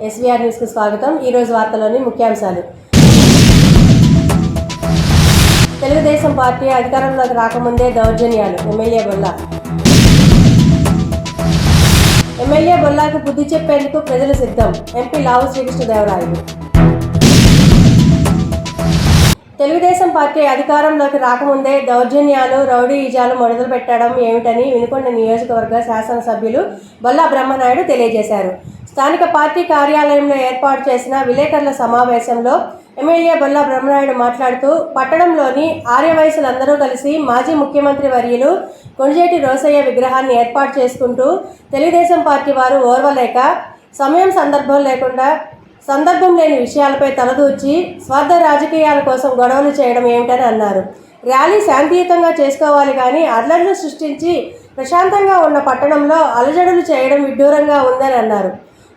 SVR news కు స్వాగతం. ఈ రోజు వార్తల్లోని ముఖ్యాంశాలు. తెలుగుదేశం పార్టీ అధికారంలోకి రాకముందే దౌర్జన్యాలు. ఎమ్మెల్యే బొల్లాకు బుద్ధి చెప్పేందుకు ప్రజలు సిద్ధం. ఎంపీ లావు శ్రీకృష్ణదేవరాయలు. తెలుగుదేశం పార్టీ అధికారంలోకి రాకముందే దౌర్జన్యాలు, రౌడీయిజాలు మొదలు పెట్టడం ఏమిటని వినుకొండ నియోజకవర్గ శాసనసభ్యులు బొల్లా బ్రహ్మనాయుడు తెలియజేశారు. స్థానిక పార్టీ కార్యాలయంలో ఏర్పాటు చేసిన విలేకరుల సమావేశంలో ఎమ్మెల్యే బొల్లా బ్రహ్మనాయుడు మాట్లాడుతూ, పట్టణంలోని ఆర్యవయసులందరూ కలిసి మాజీ ముఖ్యమంత్రి వర్యులు కొణిజేటి రోసయ్య విగ్రహాన్ని ఏర్పాటు చేసుకుంటూ తెలుగుదేశం పార్టీ వారు ఓర్వలేక సందర్భం లేని విషయాలపై తలదూర్చి స్వార్థ రాజకీయాల కోసం గొడవలు చేయడం ఏమిటని అన్నారు. ర్యాలీ శాంతియుతంగా చేసుకోవాలి కానీ అల్లర్లు సృష్టించి ప్రశాంతంగా ఉన్న పట్టణంలో అలజడులు చేయడం విడ్డూరంగా ఉందని అన్నారు.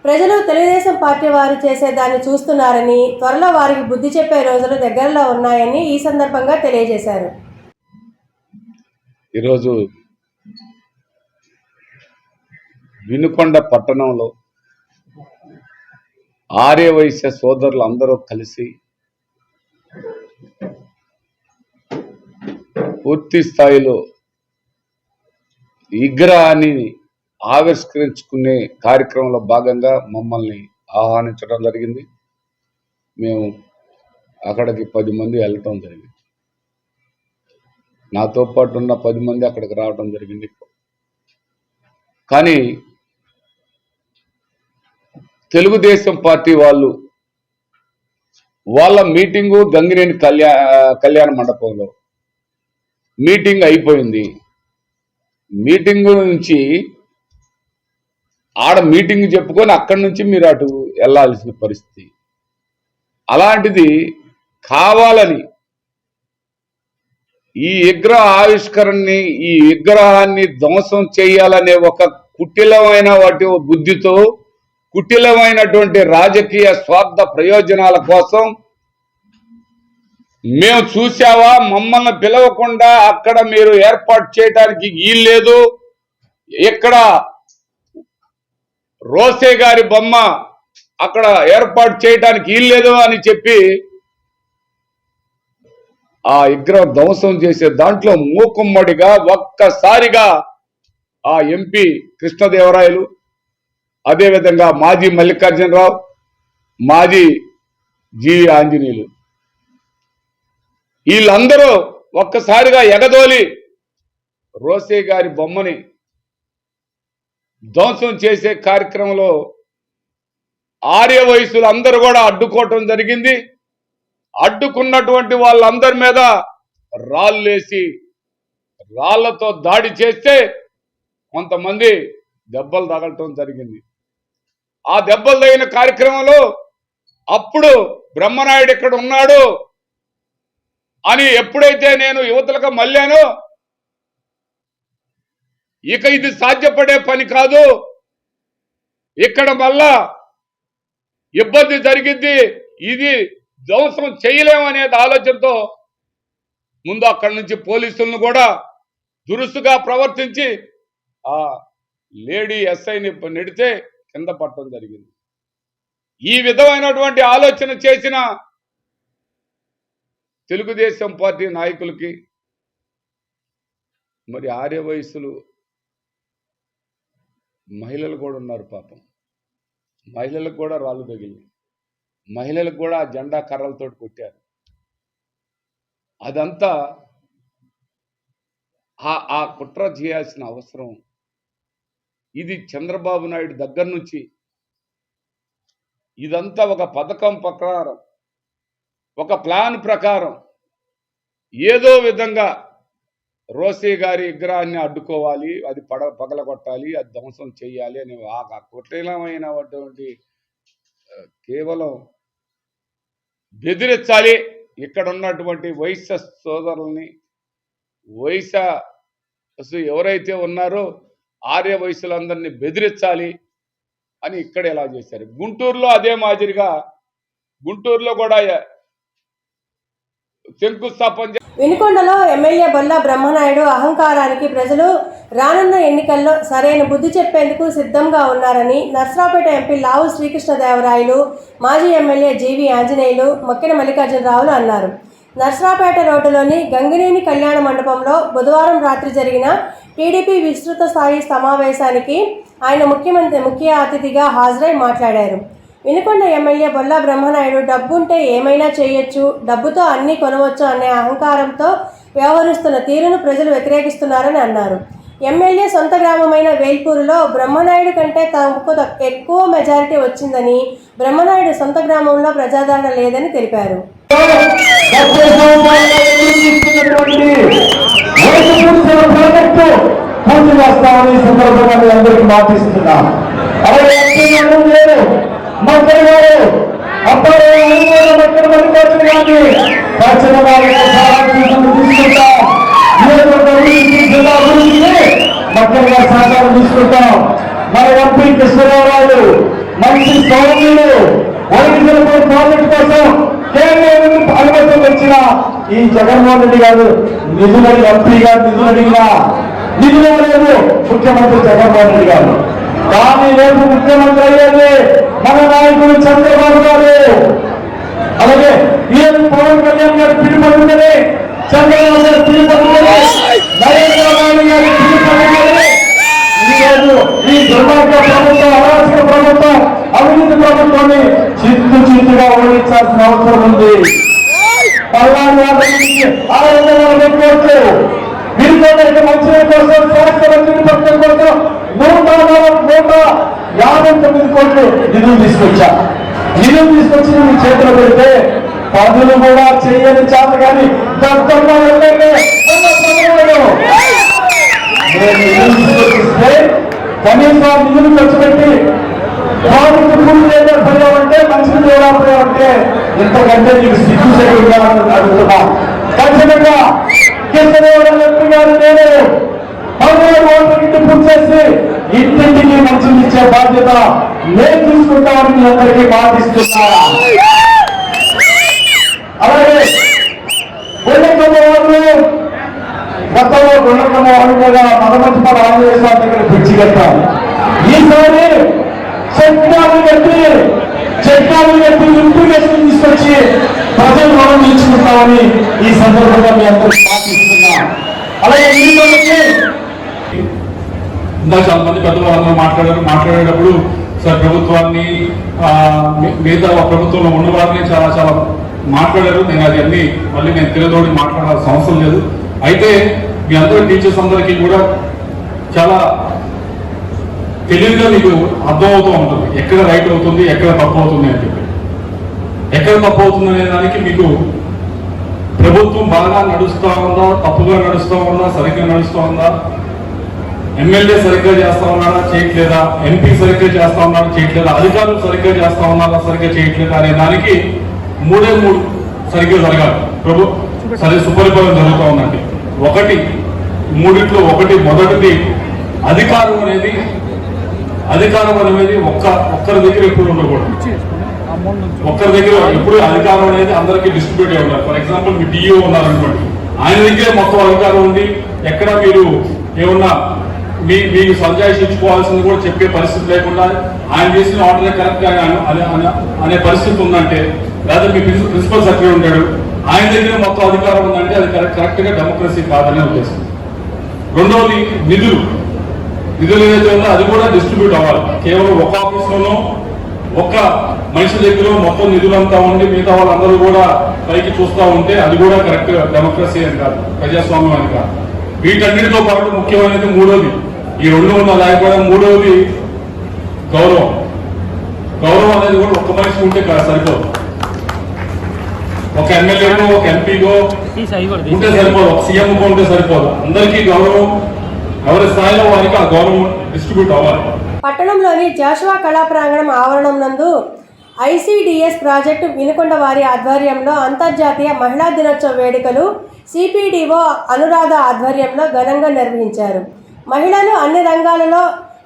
ప్రజలు తెలుగుదేశం పార్టీ వారు చేసేదాన్ని చూస్తున్నారని, త్వరలో వారికి బుద్ధి చెప్పే రోజులు దగ్గరలో ఉన్నాయని ఈ సందర్భంగా తెలియజేశారు. ఈరోజు వినుకొండ పట్టణంలో ఆర్యవైశ్య సోదరులు అందరూ కలిసి పూర్తి స్థాయిలో విగ్రహాన్ని ఆవిష్కరించుకునే కార్యక్రమంలో భాగంగా మమ్మల్ని ఆహ్వానించడం జరిగింది. మేము అక్కడికి 10 మంది వెళ్ళటం జరిగింది. నాతో పాటు ఉన్న 10 మంది అక్కడికి రావడం జరిగింది. కానీ తెలుగుదేశం పార్టీ వాళ్ళ మీటింగు గంగినేని కళ్యాణ మండపంలో మీటింగ్ అయిపోయింది. మీటింగు నుంచి ఆడ మీటింగ్ చెప్పుకొని అక్కడి నుంచి మీరు అటు వెళ్ళాల్సిన పరిస్థితి. అలాంటిది కావాలని ఈ విగ్రహ ఆవిష్కరణని, ఈ విగ్రహాన్ని ధ్వంసం చేయాలనే ఒక కుటిలమైన బుద్ధితో, కుటిలమైనటువంటి రాజకీయ స్వార్థ ప్రయోజనాల కోసం మేము చూసావా, మమ్మల్ని పిలవకుండా అక్కడ మీరు ఏర్పాటు చేయడానికి వీల్లేదు, ఇక్కడ రోసే గారి బొమ్మ అక్కడ ఏర్పాటు చేయడానికి వీల్లేదు అని చెప్పి ఆ విగ్రహం ధ్వంసం చేసే దాంట్లో మూకుమ్మడిగా ఒక్కసారిగా ఆ ఎంపీ కృష్ణదేవరాయలు, అదేవిధంగా మాజీ మల్లికార్జునరావు, మాజీ జీవి ఆంజనేయులు, వీళ్ళందరూ ఒక్కసారిగా ఎగదోలి రోసే గారి బొమ్మని ధ్వంసం చేసే కార్యక్రమంలో ఆర్య వయసులు అందరూ కూడా అడ్డుకోవటం జరిగింది. అడ్డుకున్నటువంటి వాళ్ళందరి మీద రాళ్ళేసి రాళ్లతో దాడి చేస్తే కొంతమంది దెబ్బలు తగలటం జరిగింది. ఆ దెబ్బలు తగిన కార్యక్రమంలో అప్పుడు బ్రహ్మనాయుడు ఇక్కడ ఉన్నాడు అని ఎప్పుడైతే నేను యువతలకు మళ్ళానో, ఇక ఇది సాధ్యపడే పని కాదు, ఇక్కడ మళ్ళా ఇబ్బంది జరిగింది, ఇది ధ్వంసం చేయలేమనేది ఆలోచనతో ముందు అక్కడి నుంచి పోలీసులను కూడా దురుసుగా ప్రవర్తించి ఆ లేడీ ఎస్ఐని నెడితే కింద పట్టడం జరిగింది. ఈ విధమైనటువంటి ఆలోచన చేసిన తెలుగుదేశం పార్టీ నాయకులకి మరి ఆర్య వయసులు మహిళలు కూడా ఉన్నారు. పాపం మహిళలకు కూడా రాళ్ళు తగిలింది, మహిళలకు కూడా ఆ జెండా కర్రలతో కొట్టారు. అదంతా ఆ కుట్ర చేయాల్సిన అవసరం, ఇది చంద్రబాబు నాయుడు దగ్గర నుంచి ఇదంతా ఒక పథకం ప్రకారం, ఒక ప్లాన్ ప్రకారం ఏదో విధంగా రోసే గారి విగ్రహాన్ని అడ్డుకోవాలి, అది పగలగొట్టాలి, అది ధ్వంసం చేయాలి అనే ఆ కుటిలమైనటువంటి కేవలం బెదిరించాలి. ఇక్కడ ఉన్నటువంటి వైశ్య సోదరుల్ని, ఎవరైతే ఉన్నారో ఆర్య వయసులందరినీ బెదిరించాలి అని ఇక్కడ ఎలా చేశారు. గుంటూరులో అదే మాదిరిగా, గుంటూరులో కూడా శంకుస్థాపన. వినుకొండలో ఎమ్మెల్యే బొల్ల బ్రహ్మనాయుడు అహంకారానికి ప్రజలు రానున్న ఎన్నికల్లో సరైన బుద్ధి చెప్పేందుకు సిద్ధంగా ఉన్నారని నర్సరావుపేట ఎంపీ లావు శ్రీకృష్ణదేవరాయలు, మాజీ ఎమ్మెల్యే జీవి ఆంజనేయులు, మొక్కిన మల్లికార్జునరావులు అన్నారు. నర్సరావుపేట రోడ్డులోని గంగినేని కళ్యాణ మండపంలో బుధవారం రాత్రి జరిగిన టీడీపీ విస్తృత స్థాయి సమావేశానికి ఆయన ముఖ్య అతిథిగా హాజరై మాట్లాడారు. వినుకొండ ఎమ్మెల్యే బొల్ల బ్రహ్మనాయుడు డబ్బుంటే ఏమైనా చేయొచ్చు, డబ్బుతో అన్నీ కొనవచ్చు అనే అహంకారంతో వ్యవహరిస్తున్న తీరును ప్రజలు వ్యతిరేకిస్తున్నారని అన్నారు. ఎమ్మెల్యే సొంత గ్రామమైన వేల్పూరులో బ్రహ్మనాయుడు కంటే తమకు ఎక్కువ మెజారిటీ వచ్చిందని, బ్రహ్మనాయుడు సొంత గ్రామంలో ప్రజాదరణ లేదని తెలిపారు. తీసుకుంటాం. మన ఎంపీ కృష్ణదేవరాయలు మంచి సౌమ్యులు వైద్యుల ప్రాజెక్ట్ కోసం కేంద్రం అనుమతి వచ్చిన ఈ జగన్మోహన్ రెడ్డి గారు నిధులని ఎంపీ గారు నిధులు లేదు ముఖ్యమంత్రి జగన్మోహన్ రెడ్డి గారు. కానీ రేపు ముఖ్యమంత్రి అయ్యేది మన నాయకుడు చంద్రబాబు గారు. అలాగే ఈయన పవన్ కళ్యాణ్ గారు పిలుపడుతుంది, చంద్రబాబు గారు పిలుపడుతుంది, నరేంద్ర మోడీ గారు పిలుపడుతుంది. ఈరోజు ఈ దుర్మార్గ ప్రభుత్వం, అరాచక ప్రభుత్వం, అవినీతి ప్రభుత్వాన్ని చిత్తుగా ఓడించాల్సిన అవసరం ఉంది. పెట్టుకోవచ్చు. వీరితో మంచి కోసం స్వాస్థ్య మంత్రి పథకం కోసం 159 కోట్లు నిధులు తీసుకొచ్చి మీ చేతిలో పెడితే పనులు కూడా చేయని చేత కానీ తీసుకొచ్చిస్తే కనీసం నిధులు ఖర్చు పెట్టి ప్రాజెక్టు పూర్తి చేయకపోయామంటే మంచిని చేయకపోయామంటే ఇంతకంటే నీకు సిగ్గు చేయాలని అడుగుతున్నా. ఖచ్చితంగా కృష్ణదేవరాయలు ఎంపీ గారు నేను 16 ఓట్ల ఇంటి పూర్తి చేసి ఇంటింటికి మంచిని ఇచ్చే బాధ్యత నేను తీసుకుంటామని మీ అందరికీ మాటిస్తున్నా. అలాగే గతంలో గుండకమోహన్ కూడా మదమంచిపడ ఆంజనేయ స్వామి దగ్గర పిచ్చి కట్టాం. ఈసారి చట్టాలు కట్టి ఇంప్లికేషన్ తీసుకొచ్చి ప్రజలు మనం నిలుచుకుంటామని ఈ సందర్భంగా మీ అందరికీ మాటిస్తున్నా. అలాగే ఇందాక చాలా మంది పెద్దవాళ్ళందరూ మాట్లాడేటప్పుడు సార్ ప్రభుత్వాన్ని మిగతా ప్రభుత్వంలో ఉన్న వారిని చాలా మాట్లాడారు. నేను అది అన్ని మళ్ళీ నేను తిరగదోడి మాట్లాడాల్సిన అవసరం లేదు. అయితే మీ అందరూ టీచర్స్ అందరికీ కూడా చాలా తెలివిగా మీకు అర్థమవుతూ ఉంటుంది ఎక్కడ రైట్ అవుతుంది, ఎక్కడ తప్పు అవుతుంది అని చెప్పి. ఎక్కడ తప్పు అవుతుంది అనే దానికి మీకు ప్రభుత్వం బాగా నడుస్తూ ఉందా, తప్పుగా నడుస్తూ ఉందా, సరిగ్గా నడుస్తూ ఉందా, ఎమ్మెల్యే సరిగ్గా చేస్తా ఉన్నారా చేయట్లేదా, ఎంపీ సరిగ్గా చేస్తా ఉన్నారా చేయట్లేదా, అధికారులు సరిగ్గా చేస్తా ఉన్నారా సరిగ్గా చేయట్లేదా అనే దానికి 3 సరిగ్గా జరగాలి. సరే సుపరిపాలన జరుగుతూ ఉందండి. మూడిట్లో ఒకటి మొదటిది అధికారం అనేది ఒక్కరి దగ్గర ఎప్పుడు ఉండకూడదు. ఒక్కరి దగ్గర ఎప్పుడు అధికారం అనేది అందరికీ డిస్ట్రిబ్యూట్ అయి ఉండాలి. ఫర్ ఎగ్జాంపుల్ మీ డిఓ ఉన్నారనుకోండి, ఆయన దగ్గరే మొత్తం అధికారం ఉంది. ఎక్కడ మీరు ఏమన్నా మీకు సంజాయిషి ఇచ్చుకోవాల్సింది కూడా చెప్పే పరిస్థితి లేకుండా ఆయన చేసిన ఆర్డర్ కరెక్ట్ అనే పరిస్థితి ఉందంటే, లేదా మీ ప్రిన్సిపల్ సెక్రటరీ ఉంటాడు, ఆయన దగ్గర మొత్తం అధికారం ఉందంటే అది కరెక్ట్ గా డెమోక్రసీ కాదనే ఉద్దేశం. రెండవది నిధులు ఏదైతే ఉందో అది కూడా డిస్ట్రిబ్యూట్ అవ్వాలి. కేవలం ఒక ఆఫీస్లోనో ఒక్క మనిషి దగ్గర మొత్తం నిధులంతా ఉండి మిగతా వాళ్ళందరూ కూడా పైకి చూస్తూ ఉంటే అది కూడా కరెక్ట్ డెమోక్రసీ అని కాదు, ప్రజాస్వామ్యం అని కాదు. వీటన్నిటితో పాటు ముఖ్యమైనది మూడోది, ఈ రెండు ఉన్న లేకపోవడం, మూడవది గౌరవం అనేది కూడా ఒక్క మనిషి ఉంటే సరిపోదు. ఒక ఎమ్మెల్యేనో ఒక ఎంపీగో ఉంటే సరిపోదు, ఒక సీఎంకో ఉంటే సరిపోదు. అందరికీ గౌరవం, ఎవరి స్థాయిలో వారికి ఆ గౌరవం డిస్ట్రిబ్యూట్ అవ్వాలి. పట్టణంలోని జాషువా కళా ప్రాంగణం ఆవరణం నందు ఐసిడిఎస్ ప్రాజెక్టు వినుకొండ వారి ఆధ్వర్యంలో అంతర్జాతీయ మహిళా దినోత్సవ వేడుకలు సిపిడిఓ అనురాధ ఆధ్వర్యంలో ఘనంగా నిర్వహించారు. మహిళలు అన్ని రంగాలలో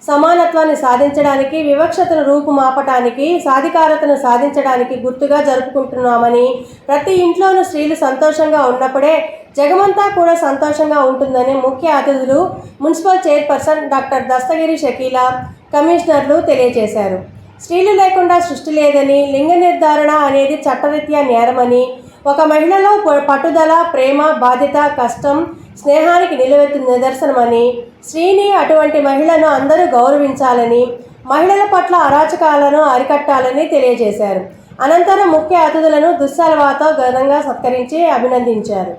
సమానత్వాన్ని సాధించడానికి, వివక్షతను రూపుమాపటానికి, సాధికారతను సాధించడానికి గుర్తుగా జరుపుకుంటున్నామని, ప్రతి ఇంట్లోనూ స్త్రీలు సంతోషంగా ఉన్నప్పుడే జగమంతా కూడా సంతోషంగా ఉంటుందని ముఖ్య అతిథులు municipal chairperson doctor Dastagiri Shakeela, కమిషనర్లు తెలియజేశారు. స్త్రీలు లేకుండా సృష్టి లేదని, లింగ నిర్ధారణ అనేది చట్టరీత్యా నేరమని, ఒక మహిళలో పట్టుదల, ప్రేమ, బాధ్యత, కష్టం, స్నేహానికి నిలువెత్తు నిదర్శనమని, స్త్రీని అటువంటి మహిళను అందరూ గౌరవించాలని, మహిళల పట్ల అరాచకాలను అరికట్టాలని తెలియజేశారు. అనంతరం ముఖ్య అతిథులను దుస్సాలవాతో ఘనంగా సత్కరించి అభినందించారు.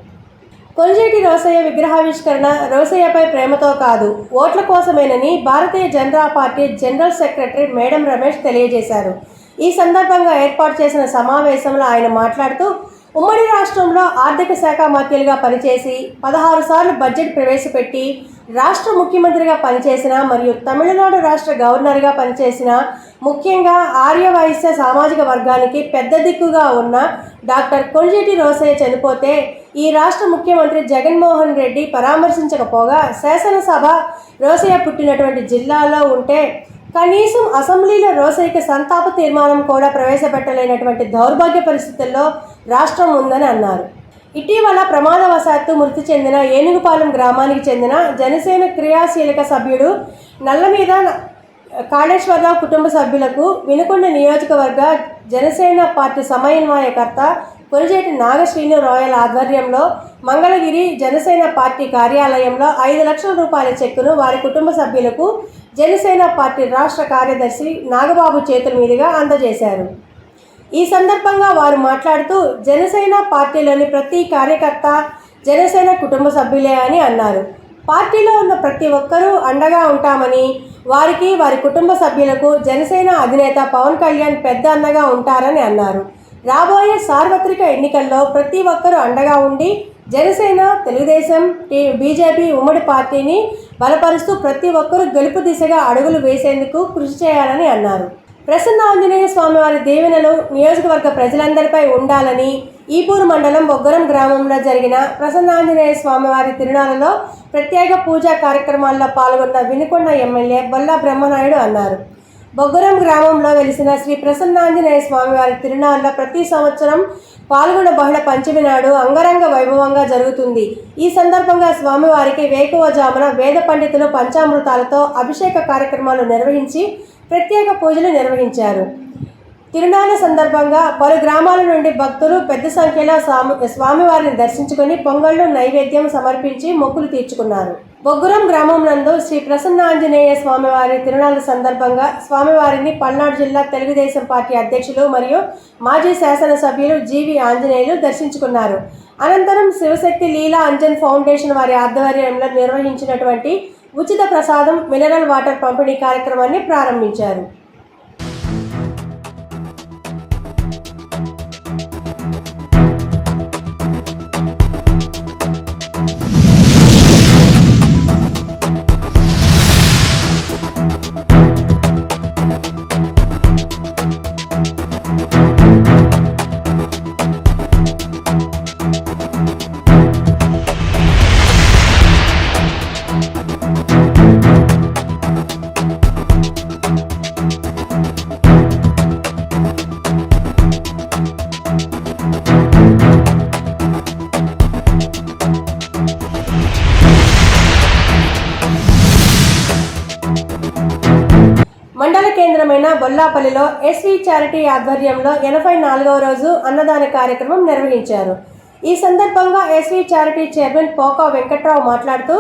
కొంజేటి రోసయ్య విగ్రహావిష్కరణ రోసయ్యపై ప్రేమతో కాదు, ఓట్ల కోసమేనని Bharatiya Janata party general secretary madam Ramesh తెలియజేశారు. ఈ సందర్భంగా ఏర్పాటు చేసిన సమావేశంలో ఆయన మాట్లాడుతూ, ఉమ్మడి రాష్ట్రంలో ఆర్థిక శాఖ మంత్రులుగా పనిచేసి 16 సార్లు బడ్జెట్ ప్రవేశపెట్టి రాష్ట్ర ముఖ్యమంత్రిగా పనిచేసిన మరియు తమిళనాడు రాష్ట్ర గవర్నర్గా పనిచేసిన, ముఖ్యంగా ఆర్యవైశ్య సామాజిక వర్గానికి పెద్ద దిక్కుగా ఉన్న డాక్టర్ కొంజేటి రోసయ్య చనిపోతే ఈ రాష్ట్ర ముఖ్యమంత్రి జగన్మోహన్ రెడ్డి పరామర్శించకపోగా, శాసనసభ రోసయ్య పుట్టినటువంటి జిల్లాలో ఉంటే కనీసం అసెంబ్లీలో రోసయ్యకి సంతాప తీర్మానం కూడా ప్రవేశపెట్టలేనటువంటి దౌర్భాగ్య పరిస్థితుల్లో రాష్ట్రం ఉందని అన్నారు. ఇటీవల ప్రమాదవశాత్తు మృతి చెందిన ఏనుగుపాలెం గ్రామానికి చెందిన జనసేన క్రియాశీలక సభ్యుడు నల్లమీద కాళేశ్వరరావు కుటుంబ సభ్యులకు వినుకొండ నియోజకవర్గ జనసేన పార్టీ సమన్వయకర్త కొనిజేటి నాగశ్రీను రాయల్ ఆధ్వర్యంలో మంగళగిరి జనసేన పార్టీ కార్యాలయంలో 5 లక్షల రూపాయల చెక్కును వారి కుటుంబ సభ్యులకు జనసేన పార్టీ రాష్ట్ర కార్యదర్శి నాగబాబు చేతుల మీదుగా అందజేశారు. ఈ సందర్భంగా వారు మాట్లాడుతూ, జనసేన పార్టీలోని ప్రతి కార్యకర్త జనసేన కుటుంబ సభ్యులే అని అన్నారు. పార్టీలో ఉన్న ప్రతి ఒక్కరూ అండగా ఉంటామని, వారికి వారి కుటుంబ సభ్యులకు జనసేన అధినేత పవన్ కళ్యాణ్ పెద్ద అన్నగా ఉంటారని అన్నారు. రాబోయే సార్వత్రిక ఎన్నికల్లో ప్రతి ఒక్కరూ అండగా ఉండి జనసేన, తెలుగుదేశం, బీజేపీ ఉమ్మడి పార్టీని బలపరుస్తూ ప్రతి ఒక్కరూ గెలుపు దిశగా అడుగులు వేసేందుకు కృషి చేయాలని అన్నారు. ప్రసన్న ఆంజనేయ స్వామివారి దీవెనలు నియోజకవర్గ ప్రజలందరిపై ఉండాలని ఈపూరు మండలం బొగ్గరం గ్రామంలో జరిగిన ప్రసన్నాంజనేయ స్వామివారి తిరునాళ్లలో ప్రత్యేక పూజా కార్యక్రమాల్లో పాల్గొన్న వినుకొండ ఎమ్మెల్యే బొల్లా బ్రహ్మనాయుడు అన్నారు. బొగ్గరం గ్రామంలో వెలిసిన శ్రీ ప్రసన్నాంజనేయ స్వామివారి తిరునాళ్ల ప్రతి సంవత్సరం పాల్గొన బహుళ పంచమి నాడు అంగరంగ వైభవంగా జరుగుతుంది. ఈ సందర్భంగా స్వామివారికి వేకువజామున వేద పండితులు పంచామృతాలతో అభిషేక కార్యక్రమాలు నిర్వహించి ప్రత్యేక పూజలు నిర్వహించారు. తిరునాళ్ల సందర్భంగా పలు గ్రామాల నుండి భక్తులు పెద్ద సంఖ్యలో స్వామివారిని దర్శించుకుని పొంగళ్ళు, నైవేద్యం సమర్పించి మొక్కులు తీర్చుకున్నారు. బొగ్గురం గ్రామం నందు శ్రీ ప్రసన్నాంజనేయ స్వామివారి తిరునాళ్ల సందర్భంగా స్వామివారిని పల్నాడు జిల్లా తెలుగుదేశం పార్టీ అధ్యక్షులు మరియు మాజీ శాసనసభ్యులు జీవి ఆంజనేయులు దర్శించుకున్నారు. అనంతరం శివశక్తి లీలా అంజన్ ఫౌండేషన్ వారి ఆధ్వర్యంలో నిర్వహించినటువంటి ఉచిత ప్రసాదం, మినరల్ వాటర్ పంపిణీ కార్యక్రమాన్ని ప్రారంభించారు. మండల కేంద్రమైన బొల్లాపల్లిలో ఎస్వి చారిటీ ఆధ్వర్యంలో 84వ రోజు అన్నదాన కార్యక్రమం నిర్వహించారు. ఈ సందర్భంగా ఎస్వి చారిటీ చైర్మన్ పోకా వెంకట్రావు మాట్లాడుతూ,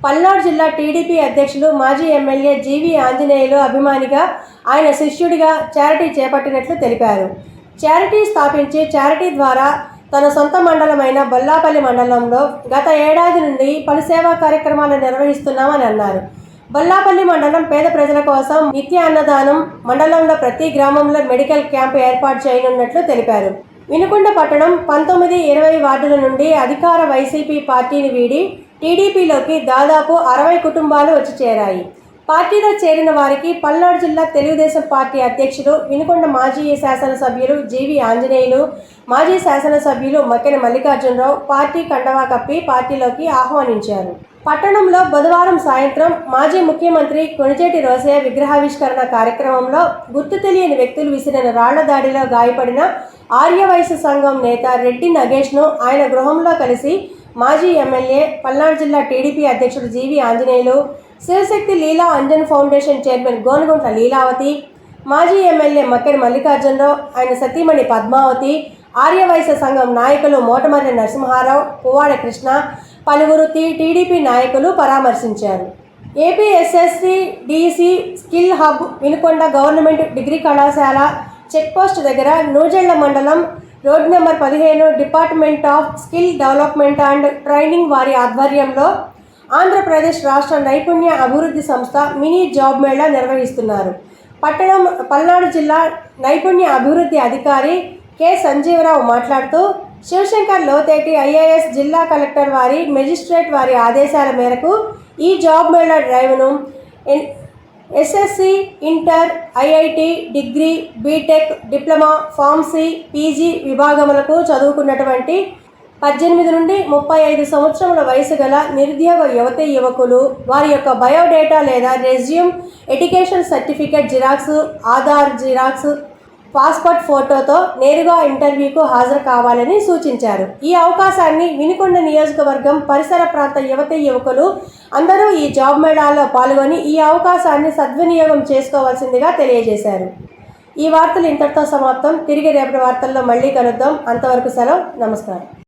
పల్నాడు జిల్లా టీడీపీ అధ్యక్షులు మాజీ ఎమ్మెల్యే జీవి ఆంజనేయులు అభిమానిగా, ఆయన శిష్యుడిగా చారిటీ చేపట్టినట్లు తెలిపారు. చారిటీ స్థాపించి చారిటీ ద్వారా తన సొంత మండలమైన బొల్లాపల్లి మండలంలో గత ఏడాది నుండి పలు సేవా కార్యక్రమాలు నిర్వహిస్తున్నామని అన్నారు. బొల్లాపల్లి మండలం పేద ప్రజల కోసం నిత్య అన్నదానం, మండలంలో ప్రతి గ్రామంలో మెడికల్ క్యాంపు ఏర్పాటు చేయనున్నట్లు తెలిపారు. వినుకొండ పట్టణం 19, 20 వార్డుల నుండి అధికార వైసీపీ పార్టీని వీడి టీడీపీలోకి దాదాపు 60 కుటుంబాలు వచ్చి చేరాయి. పార్టీలో చేరిన వారికి పల్నాడు జిల్లా తెలుగుదేశం పార్టీ అధ్యక్షుడు వినుకొండ మాజీ శాసనసభ్యులు జీవి ఆంజనేయులు, మాజీ శాసనసభ్యులు మక్కెన మల్లికార్జునరావు పార్టీ కండవా కప్పి పార్టీలోకి ఆహ్వానించారు. పట్టణంలో బుధవారం సాయంత్రం మాజీ ముఖ్యమంత్రి కొణిజేటి రోసయ్య విగ్రహావిష్కరణ కార్యక్రమంలో గుర్తు తెలియని వ్యక్తులు విసిరిన రాళ్ల దాడిలో గాయపడిన ఆర్యవైశ్య సంఘం నేత రెడ్డి నగేష్ను ఆయన గృహంలో కలిసి మాజీ ఎమ్మెల్యే, పల్నాడు జిల్లా టీడీపీ అధ్యక్షుడు జీవి ఆంజనేయులు, శివశక్తి లీలా అంజన్ ఫౌండేషన్ చైర్మన్ గోనగుంట్ల లీలావతి, మాజీ ఎమ్మెల్యే మక్కెన మల్లికార్జునరావు, ఆయన సతీమణి పద్మావతి, ఆర్యవైశ్య సంఘం నాయకులు మోటమర్రి నరసింహారావు, పువ్వాడ కృష్ణ, పలువురు టీడీపీ నాయకులు పరామర్శించారు. APSSC DC skill hub Vinukonda government degree కళాశాల చెక్పోస్ట్ దగ్గర నూజెళ్ల మండలం road number 15 department of skill development and training వారి ఆధ్వర్యంలో ఆంధ్రప్రదేశ్ రాష్ట్ర నైపుణ్య అభివృద్ధి సంస్థ మినీ జాబ్ మేళా నిర్వహిస్తున్నారు. పల్నాడు జిల్లా నైపుణ్య అభివృద్ధి అధికారి కె సంజీవరావు మాట్లాడుతూ శివశంకర్ లోతేటి ఐఏఎస్ జిల్లా కలెక్టర్ వారి మెజిస్ట్రేట్ వారి ఆదేశాల మేరకు ఈ జాబ్ మేళా డ్రైవ్ను SSC, inter, IIT, degree, BTech, diploma, pharmacy, PG విభాగములకు చదువుకున్నటువంటి 18 నుండి 35 సంవత్సరముల వయసు గల నిరుద్యోగ యువతీ యువకులు వారి యొక్క బయోడేటా లేదా resume, education certificate xerox, Aadhaar xerox, passport ఫోటోతో నేరుగా ఇంటర్వ్యూకు హాజరు కావాలని సూచించారు. ఈ అవకాశాన్ని వినుకొండ నియోజకవర్గం పరిసర ప్రాంత యువతీ యువకులు అందరూ ఈ జాబ్ మేళాలో పాల్గొని ఈ అవకాశాన్ని సద్వినియోగం చేసుకోవాల్సిందిగా తెలియజేశారు. ఈ వార్తలు ఇంతటితో సమాప్తం. తిరిగి రేపటి వార్తల్లో మళ్ళీ కలుద్దాం. అంతవరకు సెలవు. నమస్కారం.